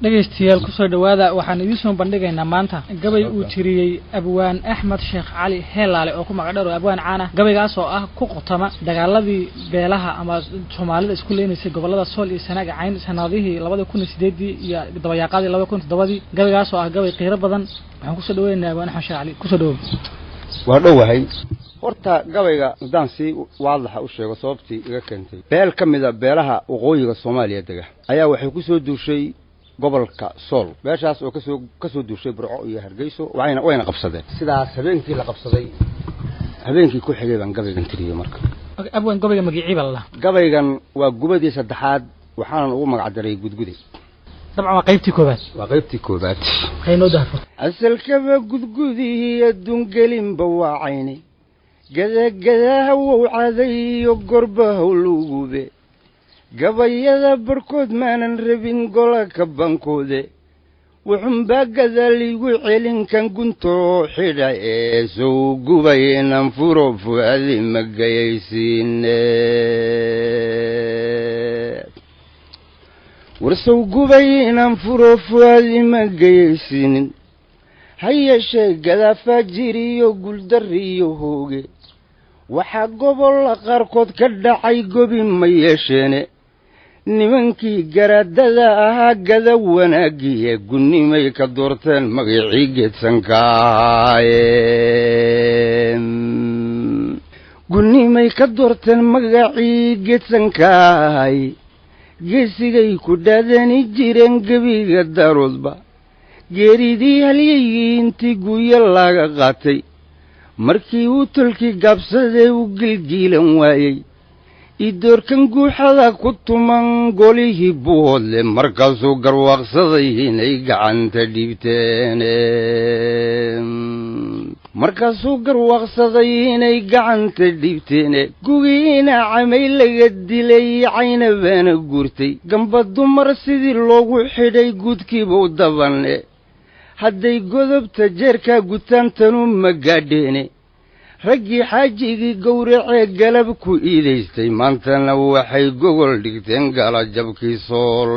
dhageystayaal ku soo dhawaada waxaan idin soo bandhigaynaa maanta gabay uu tiriyay abwaan Axmed Sheekh Cali Heelaale oo ku magac dheer abwaan caana gabaygaas oo ah ku qotama dagaaladii beelaha ama Soomaalida isku leenaysay gobolada Sool iyo Sanaag cayn sanadihii 2008 iyo dabayaaqadii 2007 gabaygaas oo ah gabay qiiro badan waxaan ku soo dhaweynayaa abwaan Axmed Sheekh Cali ku soo dhawo waa dhowahay horta gabayga hadaan si waadax u sheego sababtii iga keentay beel kamida beelaha waqooyiga Soomaaliya daga ayaa waxay ku soo duushay gobolka Sool beeshaas oo ka soo duushay Burco iyo Hargeyso wayna qabsadeen sidaas habeenkii la qabsaday habeenkii ku xigay baan gabaygan tiriyay marka abwaan gabayga magiciiba la gabaygan waa gubadii saddexaad waxaan ugu magac daray gudguday dabcan waa qaybtii koobaad qayno daafo asalkaba gudgudii adduun gelin bawaacayni gada wuu caday gorbaha lugube gabayada barkood maanan rabin golaka bankoode wuxuun baa gadaaligu celin kan gunto xidha ee soo gubaynan furo fuadi magayaysiine warsow gubaynan furo fuadi magayaysiinin hayeshe gada fajiriyo guldariyo hooge waxa gobol qaarkood ka dhacay gobi ma yeesheene nimankii garadada ahaa gada wanaagiye gunnimay ka doorteen magacii geedsankaaye gunnimay ka doorteen magacii geedsankaaye geesigay ku dhaadani jireen gebiga daaroodba geeridii halyayii intii guuya laga qaatay markii uu tolkii gaabsaday u gilgiilan waayey idoorkan guuxada ku tuman golihii buhoodle markaasuu garwaaqsaday inay gacanta dhiibteen gugiina camay laga dilay cayna baana guurtay gamba dumar sidii loogu xidhay guudkiibuu dabane hadday godobta jeerkaa gutaantanu magaadheene raggii xaajigii gowracee galab ku iidaystay maantana waxay gogol dhigteen galajabkii Sool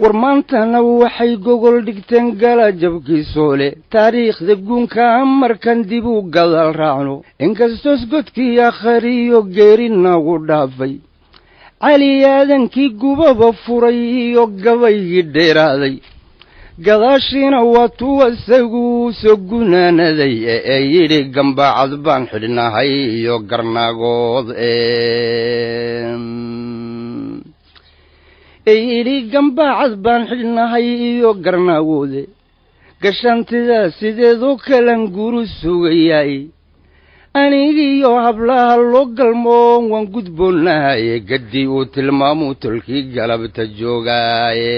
war maantana waxay gogol dhigteen galajabkii Soole taariikhda guunka markan dib u gadaal raacno inkastoos godkii akhriyo geerinagu dhaafay cali aadankii gubaba furay iyo gabaygii dheeraaday gadaashina waa tuwa isagu soo gunaanaday ee yidhi gambacad baan xidhnahay iyo garnaagood iyo garnaagoode gashantida sideedoo kalan guru sugayay anigiyo hablaha loo galmoon waan gudboonahaye gaddii uu tilmaamuu tolkii galabta joogaaye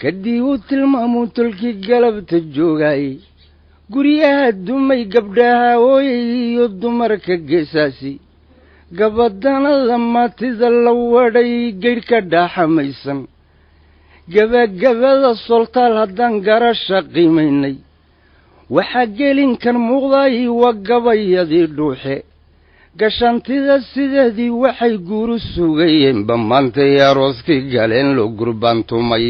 gaddii uu tilmaamuu tolkii galabta joogaaye guryaha dumay gabdhaha ooyay iyo dumarka geesaasi gabadanada maatida la wadhay geydhka dhaaxamaysan gabagabada soltaal haddaan garasha qiimaynay waxaa gelinkan muuqday waa gabayadii dhuuxe gashantida sideedii waxay guuru sugayeenba maantay arooskii galeen loo gurbaantumay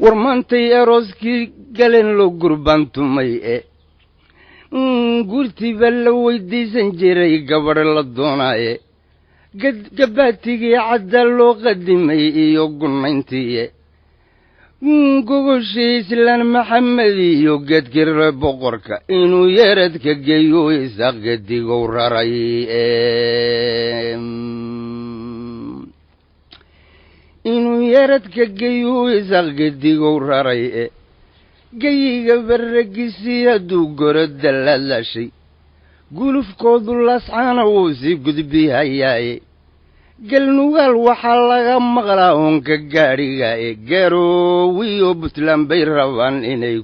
war maantay arooskii galeen loo gurbaantumay guurtiiba la weydiisan jiray gabadh la doonaaye gabbaatigii cadda loo qadimay iyo gunayntiiye gogoshii islaan maxamed iyo geedkii reer boqorka inuu yeeradka geeyo isaaq gedigow raray geyiga barragisii hadduu goro dalaadlashay gulufkoodu lascaana wuu sii gudbihayaaye galnugaal waxaa laga maqlaa oonka gaadhiga garoowiyo Puntland bay rabaan inay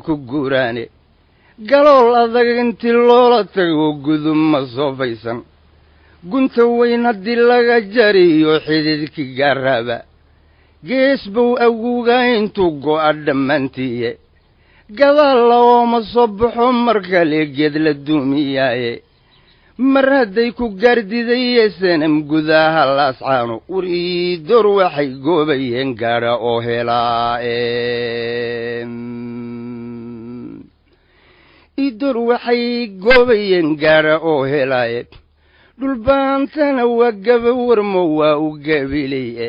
ku guuraan galool adag intii loola tago gudub ma soofaysan gunta weyn haddii laga jariyo xididkii gaaraba gees buu awguga intuu go'a dhammaantiiye gadaal looma soo baxo mar kale geed la duumiyaaye mar hadday ku gaardidayee sanam gudaha laascaano wariidoor waxay goobayeen gaadha oo helaae idoor waxay goobayeen gaadha oo helaaye dhulbaantana waa gaba warmo waa u gabileye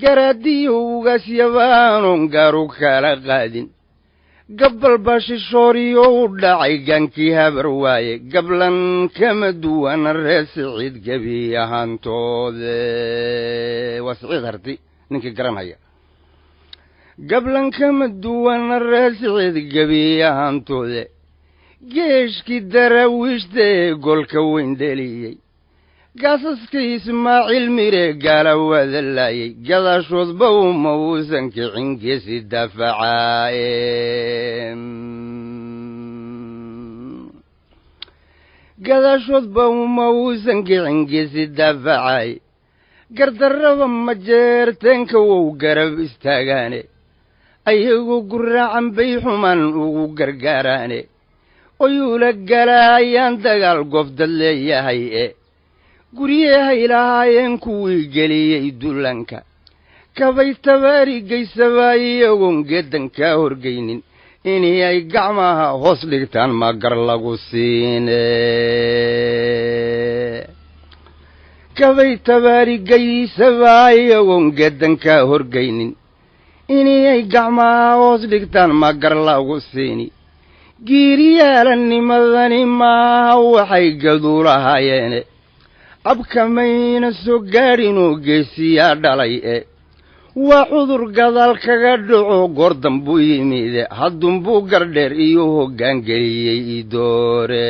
garaadiyo ugaas yabaanon gaaru kala qaadin gabbal baa shishooriyo u dhacay gaankii habar waaye gablan kama duwana reer siciid gebi ahaantoode waa siciid harti ninkii garanhaya gablan kama duwana reer siciid gebi ahaantoode geeshkii daraawiishta ee golka weyn dheliyey gaasaskii ismaaciil mire gaala wada laayay gadaashoodba uma uusan kicin geesi dafacaaye gadaashoodba uma uusan kicin geesi dafacaaye gardarraba ma jeerteenka wow garab istaagaane ayagoo guraacan bay xumaan ugu gargaaraane oyuula galaayaan dagaal gofdad leeyahay guryahay lahaayeen kuwii geliyey dulanka kabay tabaarigaysabaa iyagoon geedankaa horgaynin inay ay gacmaha hoos dhigtaan ma gar lagu siine kabay tabaarigaysabaa iyagoon geedankaa horgaynin inay ay gacmaha hoos dhigtaan ma gar lagu siini giiriyaalanimadani maaha waxay gaduulahayeene abkamayna soo gaadhinoo geesiyaa dhalay waa cudur gadaal kaga dhaco goordam buu yimide haddunbuu gardheer iyo hoggaan geliyey idoore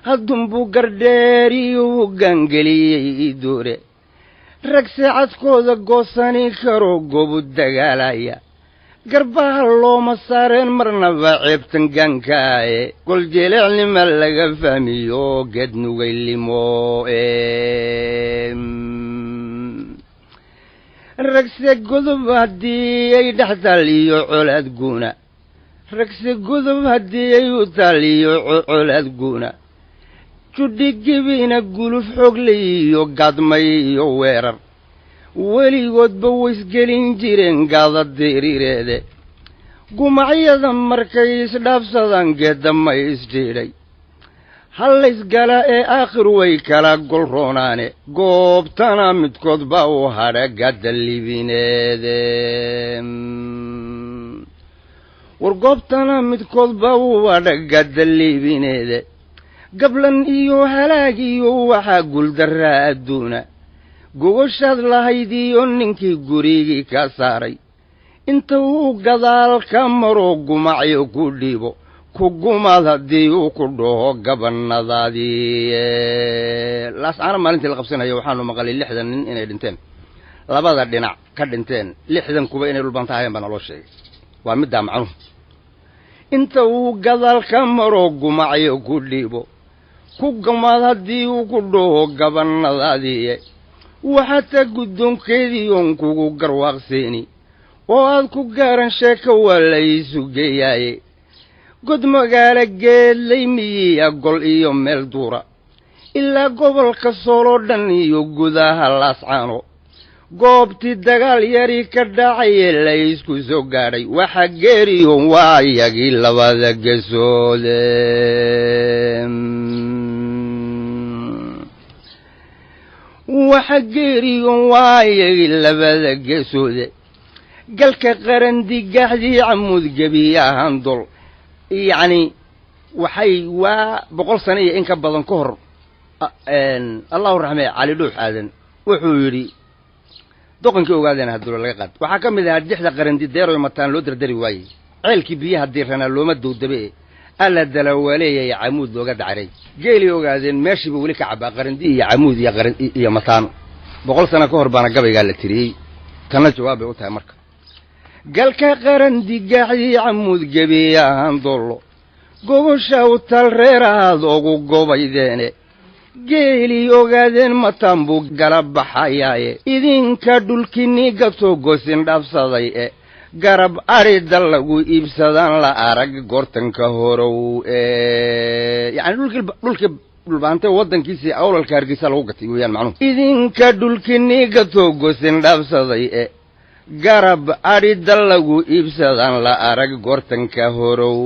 haddunbuu gardheer iyo hoggaan geliyey idoore rag saacadkooda goosani karoo goobu dagaalaya garbaha looma saareen marnaba ceebtan gaankaaye gol jeeleecnima laga fahmiyo geed nugaylimo ragse godob haddii ay dhex taaliyo colaad guuna ragse godob haddii ay u taaliyo colaad guuna judhigibina guluf xoogle iyo gaadmay iyo weerar weligoodba waysgelin jireen gaada diriireede gumacyada markay isdhaafsadaan geedamay isdhiidhay hallaysgala ee aakhir way kala golroonaane goobtana midkood baa u hadha gaadda libineede war goobtana midkood baa u hadha gaadda libineede gablan iyo halaag iyo waxaa guuldarraa adduuna gogoshaad lahayd iyo ninkii gurigii ka saaray inta uu gadaal ka maro gumacyo ku dhiibo ku gumaad haddii uu ku dhaho gabannadaadii laascaana maalintii la qabsanayo waxaanu maqalay 60 nin inay dhinteen labada dhinac ka dhinteen 60 kuba inay dhulbanta hayeen baa naloo sheegay waa middaa macnuhu inta uu gadaal ka maro gumacyo ku dhiibo ku gumaad haddii uu ku dhaho gabannadaadii waxaata guddoonkeedii oon kugu garwaaqseeni oo aad ku gaaran sheeka waa laysu geeyaaye god magaalo geedlay miyiya gol iyo meel duura ilaa gobolka sooloo dhan iyo gudaha laascaano goobtii dagaal yarii ka dhacayee laysku soo gaadhay waxa geeriyoon waa iyagii labada gesoode waxa geeriyoon waa iyagii labada gesoode galka qarandigaxdii camuud gebi ahaan dol yacni waxay waa 100 sano iyo in ka badan ka hor allahu raxmee cali dhuux aadan wuxuu yidhi doqonkii ogaadeen hadduu laga qaad waxaa ka mid ahaa dixda qarandi deeroy mataan loo dardari waayey ceelkii biyaha diirana looma dowdabe alla dalawaaleeyay camuud looga dacaray geeli ogaadeen meeshiiba weli ka cabaa qarandi iyo camuud iyo mataan 100 sano ka hor baana gabaygaa la tiriyey tanna jawaab bay u tahay marka galka qarandigaxdii camuud gebi ahaan dollo gogosha u tal reeraad ugu gobaydeene geeli ogaadeen mataan buu gala baxayaaye idinka dhulkiinii gabtoo gosin dhabsaday garab arida lagu iibsadaan la arag goortanka horow yani dhulkii dhulbaantay waddankiisii awlalka hargeysa lagu gatay weeyaan macnuhu idinka dhulkiinii gabtoo gosin dhabsaday garab arida lagu iibsadaan la arag goortanka horow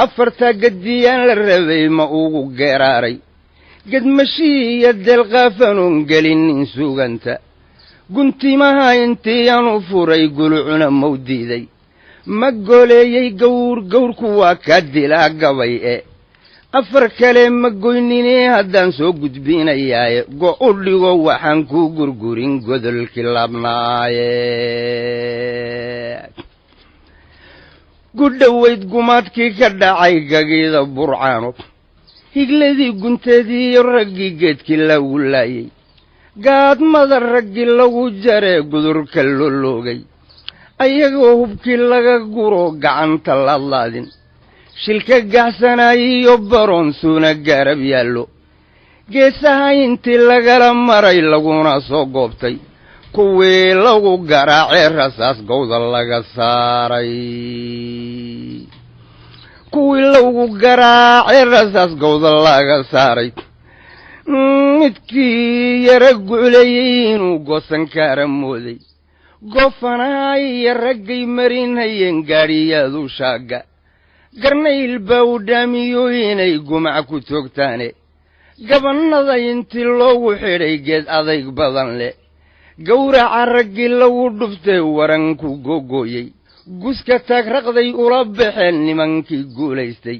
afarta gadiyaan la rabay ma ugu geeraaray gedmashiiya delqaafanuun gelinin suganta guntimaha intiiyaanu furay gulucuna mawdiiday ma goleeyey gawrku waa ka dilaa gabay afar kale ma goyninee haddaan soo gudbinayaaye go' u dhigo waxaan ku gurgurin godolkii labnaaye gudhowayd gumaadkii ka dhacay gagiida burcaano higladii gunteediiyo raggii geedkii lagu laayey gaadmada raggii lagu jaree gudurka loloogay ayagoo hubkii laga guro gacanta ladlaadin shilka gaxsanaayiyo baroonsuuna gaarab yaallo geesaha intii lagala maray laguna soo goobtay kuwii lagu garaacee rasaas gowda laga saaray kuwii lagu garaacee rasaas gowda laga saaray midkii yara guclayey inuu goosan kaara mooday goofanaha iyo raggay marinhayeen gaadhiyaadu shaagga garnayl baa u dhaamiyo inay gumac ku toogtaane gabannada intii loogu xidhay geed adayg badan leh gawraca raggii lagu dhuftay waranku googooyey guska taagraqday ula baxeen nimankii guulaystay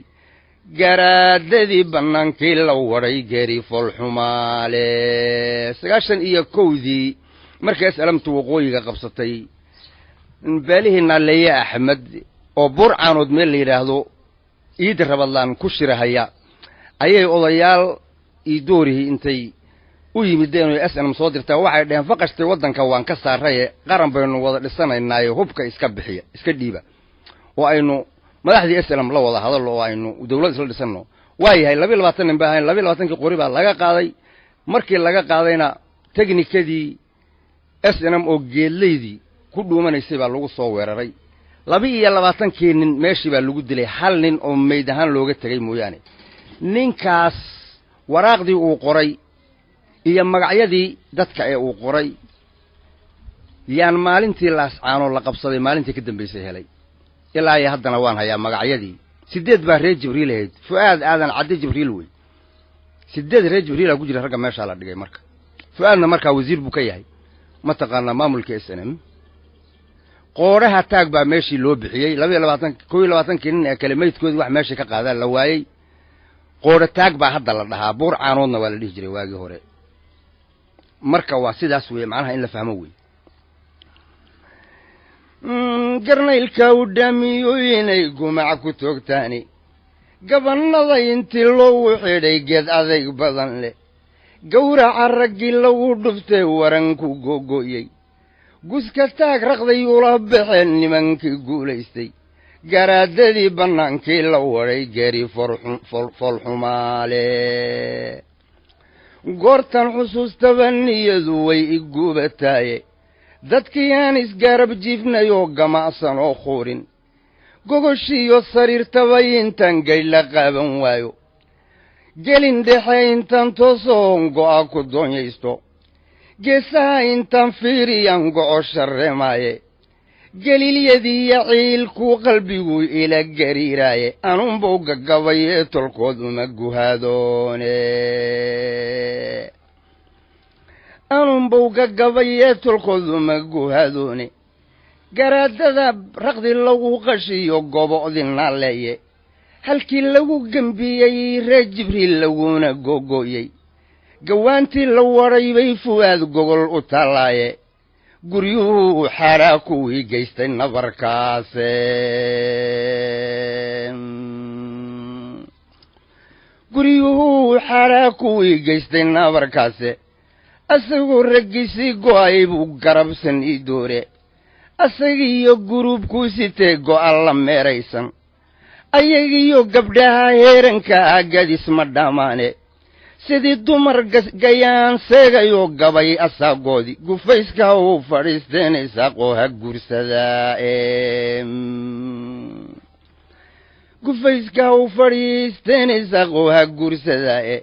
garaadadii bannaankii la wadhay geeri foolxumaale 91dii markaas alamtu waqooyiga qabsatay beelihii naaleeye axmed oo burcaanood meel la yidhaahdo iid rabadlaan ku shirahaya ayay odayaal iidoorihii intay u yimideen oo SNM soo dirtaa waxay dhaheen faqashtay waddanka waan ka saaraye qaran baynu wada dhisanaynaaye hubka iska bixiya iska dhiiba oo aynu madaxdii SNM la wada hadal oo aynu dawlad isla dhisano waayahay 22 nin baa ahayn 22kii qori baa laga qaaday markii laga qaadayna teknikadii SNM oo geedleydii ku dhuumanaysay baa lagu soo weeraray 22kii nin meeshii baa lagu dilay hal nin oo meyd ahaan looga tagay mooyaane ninkaas waraaqdii uu qoray iyo magacyadii dadka ee uu qoray yaan maalintii laascaano la qabsaday maalintii ka dambaysay helay ilaa ay haddana waan hayaa magacyadii 8 baa reer jibriil ahayd fuaad aadan cadde jibriil wey 8 reer jibriil ku jira ragga meesha la dhigay marka fuaadna marka wasiir buu ka yahay ma taqaana maamulka SNM qooraha taag baa meeshii loo bixiyay 22 nin ee kale meydkood wax meeshii ka qaadaan la waayay qoora taag baa hadda la dhahaa burcaanoodna waa la dhihi jiray waagii hore marka waa sidaas weey macnaha in la fahmo weey garnaylka u dhaamiyo inay gumac ku toogtaani gabannada intii loogu xidhay geed adayg badan leh gawraca raggii lagu dhuftay waranku googooyey guska taag raqday ula baxeen nimankii guulaystay garaadadii bannaankii la wadhay geeri foolxumaale goortan xusuustaba niyadu way igubataaye dadkii aan isgaarab jiifnayoo gamacsan oo quurin gogoshiiyo sariirtaba intaan gaydh la qaaban waayo gelin dhexe intaan toosoon go'a ku doonyaysto geesaha intaan fiiriyaan go'o sharreemaaye geliilyadii iyo ciilkuu qalbigu ila gariiraaye anunbuu gagabayee tolkood uma guhaadoone anunbuu gagabayee tolkood uma guhaadoone garaadada raqdi lagu qashiyo gobo'dina leeye halkii lagu gembiyey reer jibriil laguna googooyey gawaantii la wadhay bay fuaad gogol u tallaaye guryuhu xaraa kuwii geystay nabarkaase guryuhu xaraa kuwii geystay nabarkaase asagoo raggiisii go'ay buu garabsan ii doore asagiyo gurubku siteego alla meeraysan ayagiyo gabdhaha heeranka gadis ma dhamaane sidii dumar gayaan seegayo gabay asaagoodi gufayska uu fadhiisteen isaaqoo ha guursadaa gufayska uu fadhiisteen isaaqoo ha guursadaa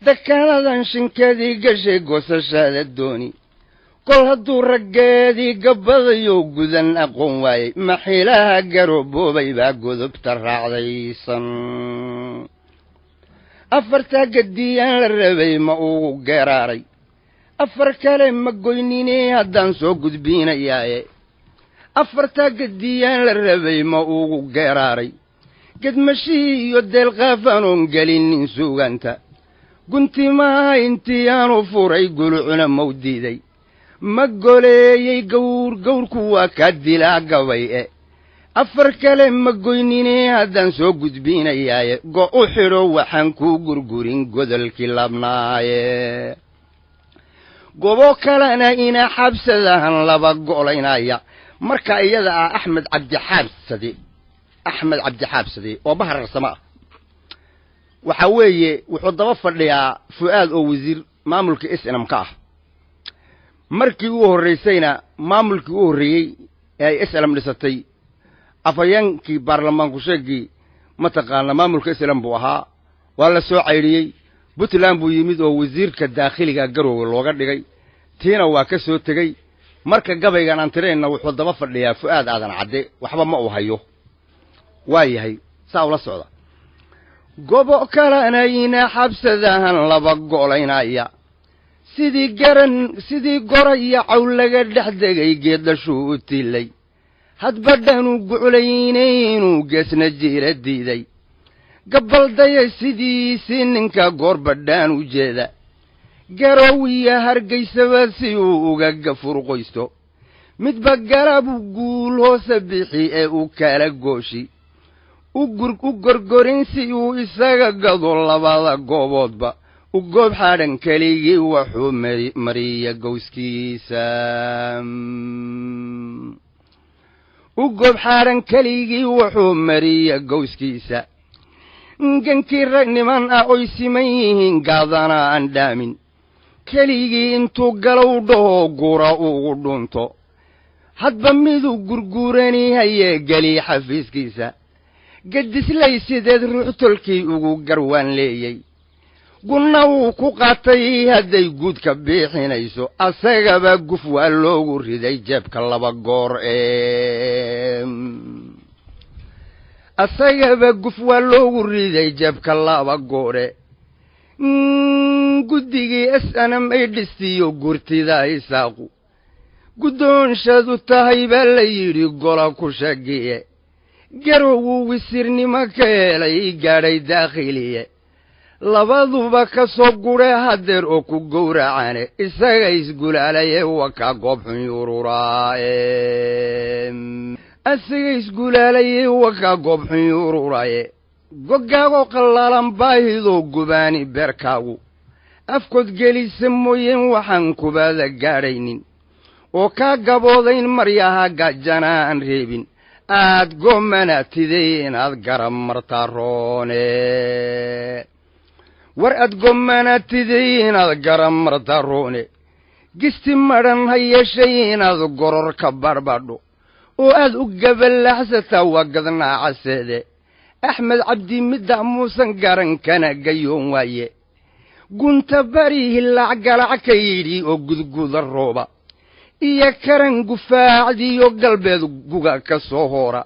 dakaanadan shinkadii gashay goosashada dooni kol hadduu raggeedii gabbadayo gudan aqoon waayey maxiilaha garooboobay baa godobta raacdaysan afartaa gadiyaan la rabay ma ugu geeraaray afar kale ma goynine haddaan soo gudbiinayaaye afartaa gadiyaan la rabay ma ugu geeraaray gedmashihii iyo deelqaafanoon gelinin suganta guntimaha intii aanu furay gulucuna mawdiiday ma goleeyey gawrku waa kaa dilaa gabay afar kale ma goynine haddaan soo gudbiinayaaye go u xidho waxaan kuu gurgurin godolkii labnaaye gobo kalena ina xabsadahan laba golaynaya marka iyada ah axmed cabdi xaabsade oo bahararsama ah waxa weeye wuxuu daba fadhiyaa fu'aad oo wasiir maamulka SNM ka ah markii uu horeysayna maamulkii uu horeeyay ay SNM dhisatay afayeenkii baarlamaanku sheegay mataqaana maamulka SNM buu ahaa waa la soo cayriyay Puntland buu yimid oo wasiirka daakhiliga Garowe looga dhigay tiina waa ka soo tagay marka gabaygan aan tireenna wuxuu daba fadhiyaa fu'aad aadan cadde waxba ma uu hayo waayahay saa ula socda gobo kalena ina xabsadahan laba golaynaya sidii goraya caw laga dhex degay geedashuu u tilay hadbadhanu guculaynay inuu geesna jiira diiday gabaldaya sidiisi ninka goorbadhaan u jeeda garowiya hargaysaba si uu uga gafurqoysto midba galabu guul hoose bixi ee u kala gooshi u gorgorin si uu isaga gado labada gooboodba u goob xadhan keligii wuxuu mariya gowskiisa u goob xadhan keligii wuxuu mariya gowskiisa gankii rag niman ah oy siman yihiin gaadana aan dhaamin keligii intuu galow dhaho gura ugu dhunto hadba miduu gurgurani hayee geli xafiiskiisa gadislay sideed ruux tolkii ugu garwaan leeyay gunna wuu ku qaatay hadday guudka biixinayso asagaba guf waa loogu riday jeebka laba goor asagaba guf waa loogu riday jeebka laba goore guddigii SNM ay dhistiyo gurtida isaaqu guddoonshadu tahay baa la yidhi gola ku shagiye garowu wisirnimo ka helay gaadhay daakhiliye labaduba ka soo gure hadeer oo ku gowracane isaga isgulaalaye waka goob xun yururaaye asaga isgulaalaye waka goob xun yururaaye gogaago qallalan baahidoo gubaani beerkaagu afkood gelisa mooyeen waxaan kubada gaadhaynin oo kaa gaboodayn maryaha gajana aan reebin aad gomanatidey inaad garab martaa roone war aad gomanatidey inaad garab martaa roone gisti madhan ha yeeshay inaad goror ka barbadho oo aad u gabalaxsataa waa gadnaacaseede axmed cabdi midda muusan garan kana gayoon waaye gunta bari hilaac galac ka yidhi oo gudguda rooba iyo karan gufaacdiyo galbeed guga ka soo hoora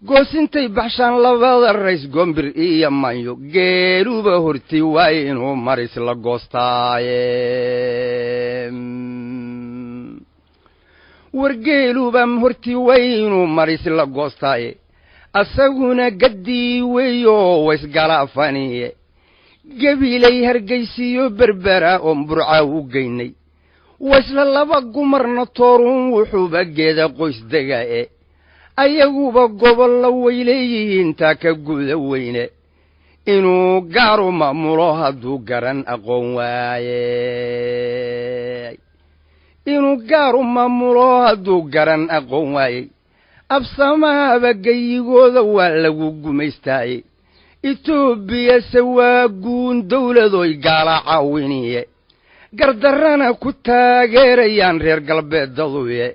goosintay baxshaan labada rays gombir iyo manyo geeluba horti waa inuu maris la goostaaye wargeeluba horti waa inuu maris la goostaaye asaguna gaddii weeyo waysgalaafaniye gabilay hargaysiyo berbera oo burca u geynay wasla laba gumarna toorun wuxuuba geeda qoys dega ayaguba gobolla weyleeyihiin taa ka guda weyne inuu gaaru maamulo hadduu garan aqoon waaye inuu gaar u maamulo hadduu garan aqoon waayey absamaaba gayigooda waa lagu gumaystaayey etoobiyase waa guun dawladoy gaala caawiniye gardarrana ku taageerayaan reer galbeedaduye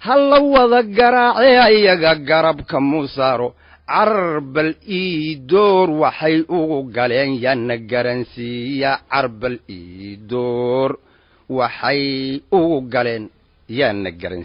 halla wada garaacee ayaga garabka muu saaro carbal iidoor waxay ugu galeen yaana garansiiya carbal iidoor waxay ugu galeen yaana garansiiya